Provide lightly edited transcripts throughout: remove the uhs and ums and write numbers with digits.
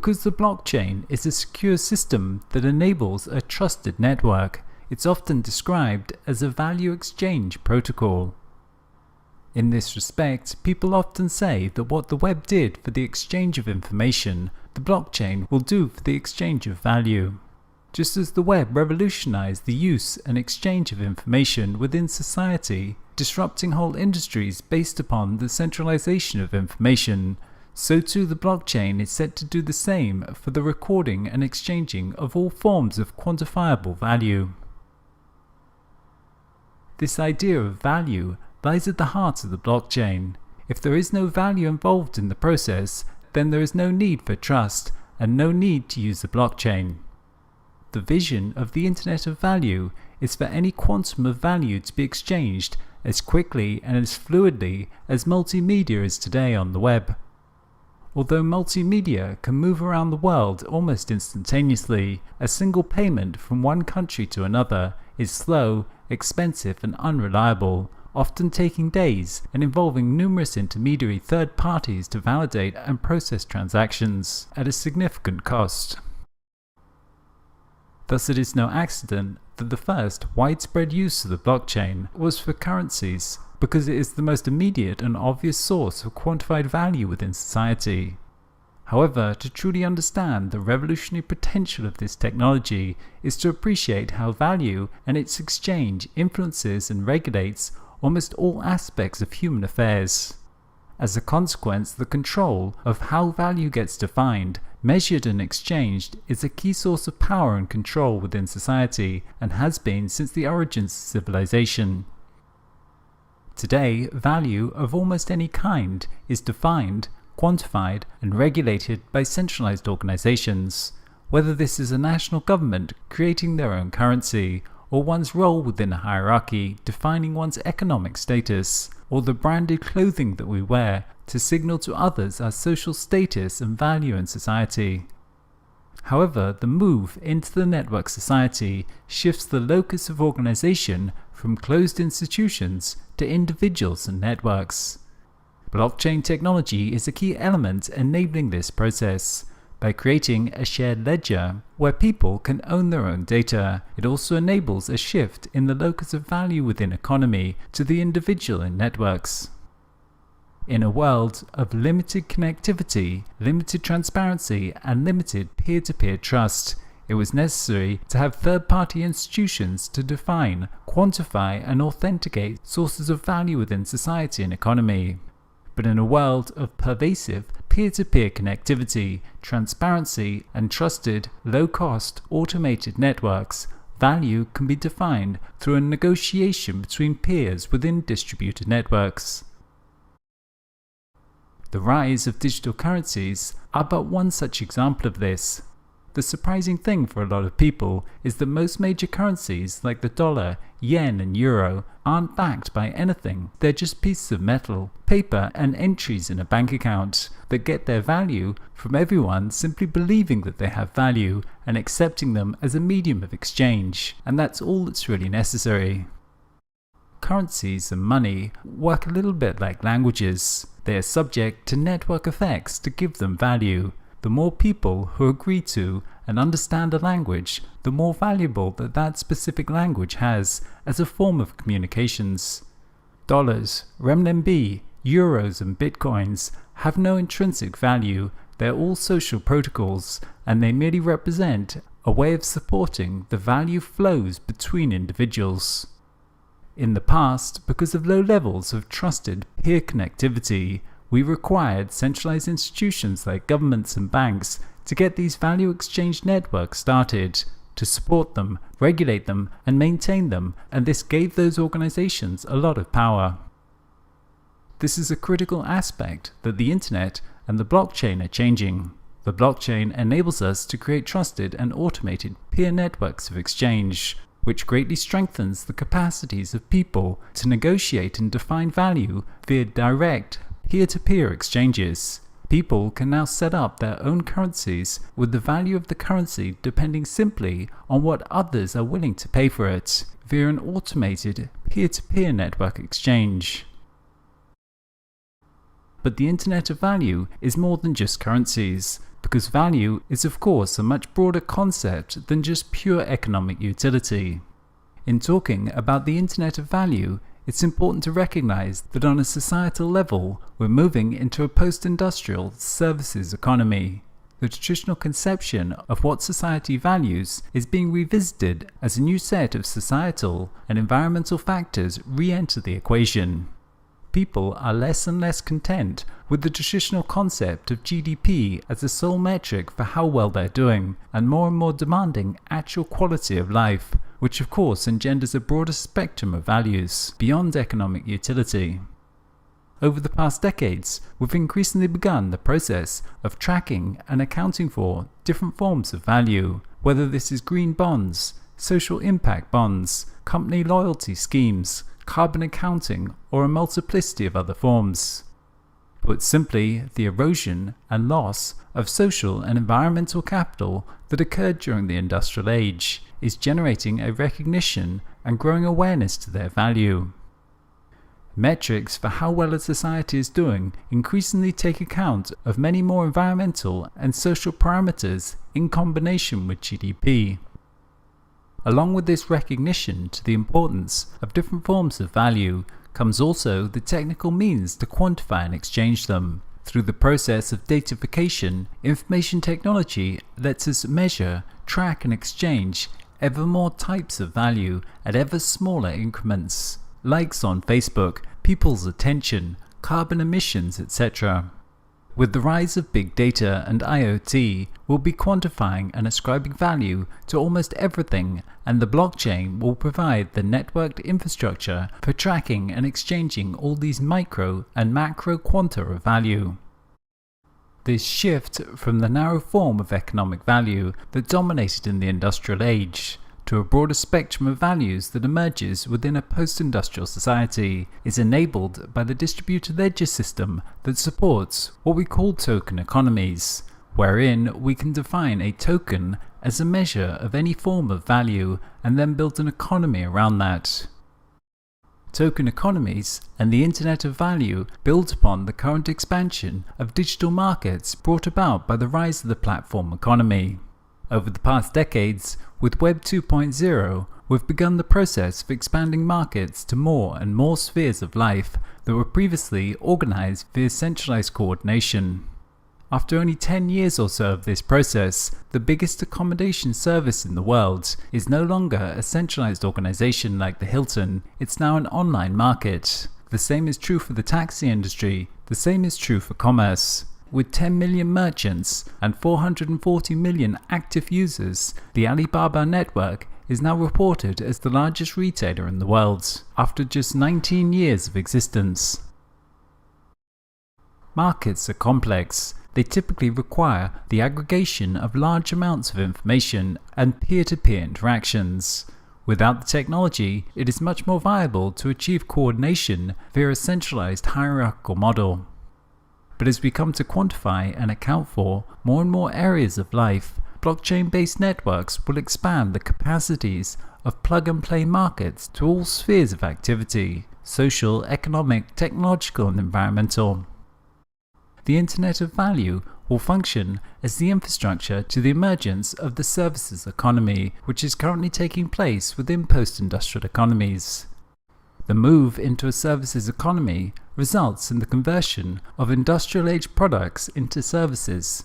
Because the blockchain is a secure system that enables a trusted network, it's often described as a value exchange protocol. In this respect, people often say that what the web did for the exchange of information, the blockchain will do for the exchange of value. Just as the web revolutionized the use and exchange of information within society, disrupting whole industries based upon the centralization of information, so too the blockchain is set to do the same for the recording and exchanging of all forms of quantifiable value. This idea of value lies at the heart of the blockchain. If there is no value involved in the process, then there is no need for trust and no need to use the blockchain. The vision of the Internet of Value is for any quantum of value to be exchanged as quickly and as fluidly as multimedia is today on the web. Although multimedia can move around the world almost instantaneously, a single payment from one country to another is slow, expensive and unreliable, often taking days and involving numerous intermediary third parties to validate and process transactions at a significant cost. Thus it is no accident that the first widespread use of the blockchain was for currencies, because it is the most immediate and obvious source of quantified value within society. However, to truly understand the revolutionary potential of this technology is to appreciate how value and its exchange influences and regulates almost all aspects of human affairs. As a consequence, the control of how value gets defined, measured and exchanged is a key source of power and control within society and has been since the origins of civilization. Today, value of almost any kind is defined, quantified and regulated by centralized organizations, whether this is a national government creating their own currency, or one's role within a hierarchy defining one's economic status, or the branded clothing that we wear to signal to others our social status and value in society. However, the move into the network society shifts the locus of organization from closed institutions to individuals and networks. Blockchain technology is a key element enabling this process. By creating a shared ledger where people can own their own data, it also enables a shift in the locus of value within economy to the individual in networks. In a world of limited connectivity, limited transparency, and limited peer-to-peer trust, it was necessary to have third-party institutions to define, quantify, and authenticate sources of value within society and economy. But in a world of pervasive peer-to-peer connectivity, transparency, and trusted, low-cost, automated networks, value can be defined through a negotiation between peers within distributed networks. The rise of digital currencies are but one such example of this. The surprising thing for a lot of people is that most major currencies like the dollar, yen and euro aren't backed by anything. They're just pieces of metal, paper and entries in a bank account that get their value from everyone simply believing that they have value and accepting them as a medium of exchange, and that's all that's really necessary. Currencies and money work a little bit like languages. They are subject to network effects to give them value. The more people who agree to and understand a language, the more valuable that specific language has as a form of communications. Dollars, renminbi, euros and bitcoins have no intrinsic value. They're all social protocols, and they merely represent a way of supporting the value flows between individuals. In the past, because of low levels of trusted peer connectivity, we required centralized institutions like governments and banks to get these value exchange networks started, to support them, regulate them, and maintain them, and this gave those organizations a lot of power. This is a critical aspect that the internet and the blockchain are changing. The blockchain enables us to create trusted and automated peer networks of exchange, which greatly strengthens the capacities of people to negotiate and define value via direct peer-to-peer exchanges. People can now set up their own currencies with the value of the currency depending simply on what others are willing to pay for it via an automated peer-to-peer network exchange. But the Internet of Value is more than just currencies, because value is of course a much broader concept than just pure economic utility. In talking about the Internet of Value, it's important to recognize that on a societal level, we're moving into a post-industrial services economy. The traditional conception of what society values is being revisited as a new set of societal and environmental factors re-enter the equation. People are less and less content with the traditional concept of GDP as the sole metric for how well they're doing, and more demanding actual quality of life, which of course engenders a broader spectrum of values beyond economic utility. Over the past decades, we've increasingly begun the process of tracking and accounting for different forms of value, whether this is green bonds, social impact bonds, company loyalty schemes, carbon accounting, or a multiplicity of other forms. Put simply, the erosion and loss of social and environmental capital that occurred during the industrial age is generating a recognition and growing awareness to their value. Metrics for how well a society is doing increasingly take account of many more environmental and social parameters in combination with GDP. Along with this recognition to the importance of different forms of value comes also the technical means to quantify and exchange them. Through the process of datafication, information technology lets us measure, track and exchange ever more types of value at ever smaller increments. Likes on Facebook, people's attention, carbon emissions, etc. With the rise of big data and IoT, we'll be quantifying and ascribing value to almost everything, and the blockchain will provide the networked infrastructure for tracking and exchanging all these micro and macro quanta of value. This shift from the narrow form of economic value that dominated in the industrial age to a broader spectrum of values that emerges within a post-industrial society is enabled by the distributed ledger system that supports what we call token economies, wherein we can define a token as a measure of any form of value and then build an economy around that. Token economies and the Internet of Value build upon the current expansion of digital markets brought about by the rise of the platform economy. Over the past decades, with Web 2.0, we've begun the process of expanding markets to more and more spheres of life that were previously organized via centralized coordination. After only 10 years or so of this process, the biggest accommodation service in the world is no longer a centralized organization like the Hilton, it's now an online market. The same is true for the taxi industry, the same is true for commerce. With 10 million merchants and 440 million active users, the Alibaba network is now reported as the largest retailer in the world, after just 19 years of existence. Markets are complex. They typically require the aggregation of large amounts of information and peer-to-peer interactions. Without the technology, it is much more viable to achieve coordination via a centralized hierarchical model. But as we come to quantify and account for more and more areas of life, blockchain-based networks will expand the capacities of plug-and-play markets to all spheres of activity: social, economic, technological, and environmental. The Internet of Value will function as the infrastructure to the emergence of the services economy, which is currently taking place within post-industrial economies. The move into a services economy results in the conversion of industrial-age products into services,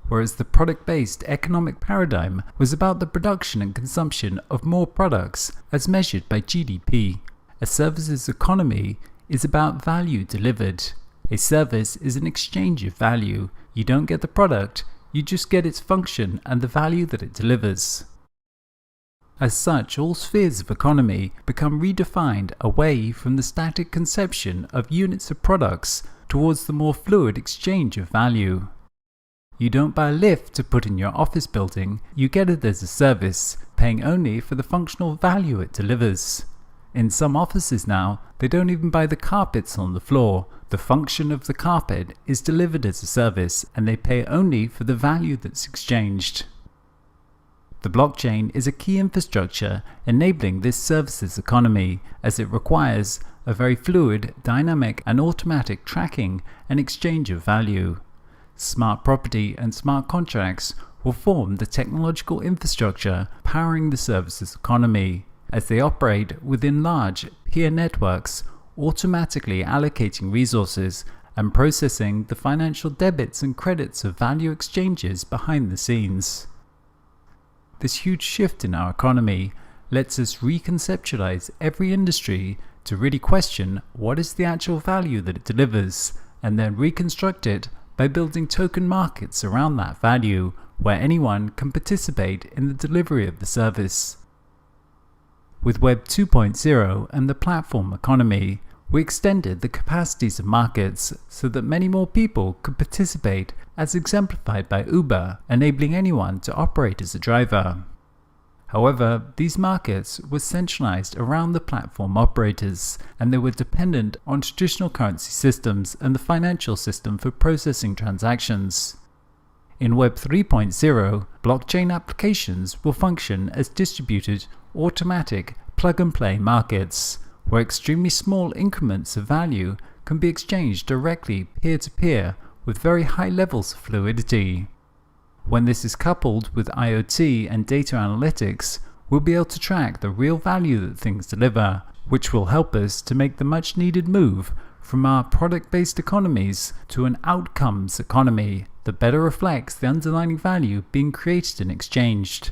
whereas the product-based economic paradigm was about the production and consumption of more products as measured by GDP. A services economy is about value delivered. A service is an exchange of value. You don't get the product, you just get its function and the value that it delivers. As such, all spheres of economy become redefined away from the static conception of units of products towards the more fluid exchange of value. You don't buy a lift to put in your office building, you get it as a service, paying only for the functional value it delivers. In some offices now, they don't even buy the carpets on the floor. The function of the carpet is delivered as a service, and they pay only for the value that's exchanged. The blockchain is a key infrastructure enabling this services economy, as it requires a very fluid, dynamic, and automatic tracking and exchange of value. Smart property and smart contracts will form the technological infrastructure powering the services economy, as they operate within large peer networks, automatically allocating resources and processing the financial debits and credits of value exchanges behind the scenes. This huge shift in our economy lets us reconceptualize every industry to really question what is the actual value that it delivers, and then reconstruct it by building token markets around that value, where anyone can participate in the delivery of the service. With Web 2.0 and the platform economy, we extended the capacities of markets so that many more people could participate, as exemplified by Uber, enabling anyone to operate as a driver. However, these markets were centralized around the platform operators, and they were dependent on traditional currency systems and the financial system for processing transactions. In Web 3.0, blockchain applications will function as distributed, automatic, plug-and-play markets, where extremely small increments of value can be exchanged directly peer-to-peer with very high levels of fluidity. When this is coupled with IoT and data analytics, we'll be able to track the real value that things deliver, which will help us to make the much needed move from our product-based economies to an outcomes economy that better reflects the underlying value being created and exchanged.